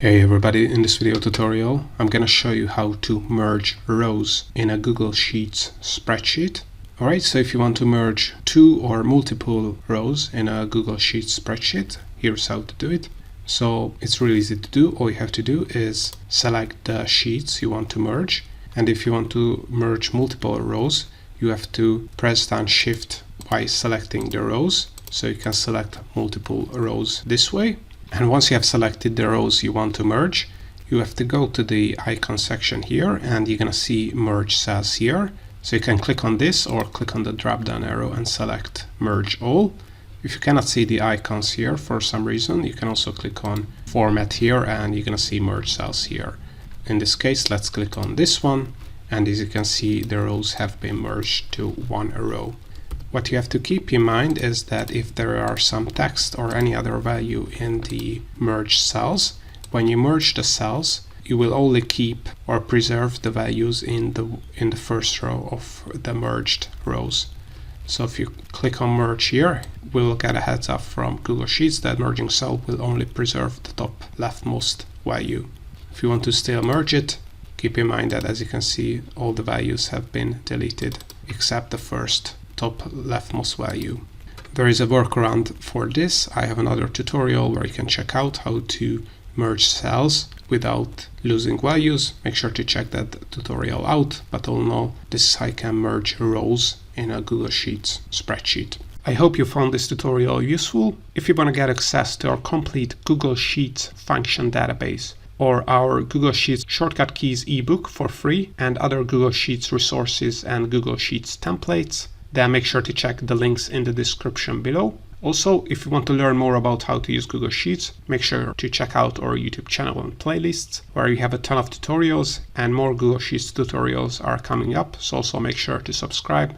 Hey everybody, in this video tutorial I'm gonna show you how to merge rows in a Google Sheets spreadsheet. Alright, so if you want to merge two or multiple rows in a Google Sheets spreadsheet, here's how to do it. So it's really easy to do. All you have to do is select the sheets you want to merge, and if you want to merge multiple rows you have to press down Shift by selecting the rows, so you can select multiple rows this way. And once you have selected the rows you want to merge, you have to go to the icon section here, and you're going to see merge cells here. So you can click on this or click on the drop down arrow and select merge all. If you cannot see the icons here for some reason, you can also click on format here and you're going to see merge cells here. In this case, let's click on this one, and as you can see the rows have been merged to one row. What you have to keep in mind is that if there are some text or any other value in the merged cells, when you merge the cells, you will only keep or preserve the values in the first row of the merged rows. So if you click on merge here, we'll get a heads up from Google Sheets that merging cell will only preserve the top leftmost value. If you want to still merge it, keep in mind that as you can see all the values have been deleted except the first top leftmost value. There is a workaround for this. I have another tutorial where you can check out how to merge cells without losing values. Make sure to check that tutorial out, but all in all, this is how you can merge rows in a Google Sheets spreadsheet. I hope you found this tutorial useful. If you want to get access to our complete Google Sheets function database, or our Google Sheets Shortcut Keys ebook for free, and other Google Sheets resources and Google Sheets templates, then make sure to check the links in the description below. Also, if you want to learn more about how to use Google Sheets, make sure to check out our YouTube channel and playlists, where you have a ton of tutorials, and more Google Sheets tutorials are coming up, so also make sure to subscribe.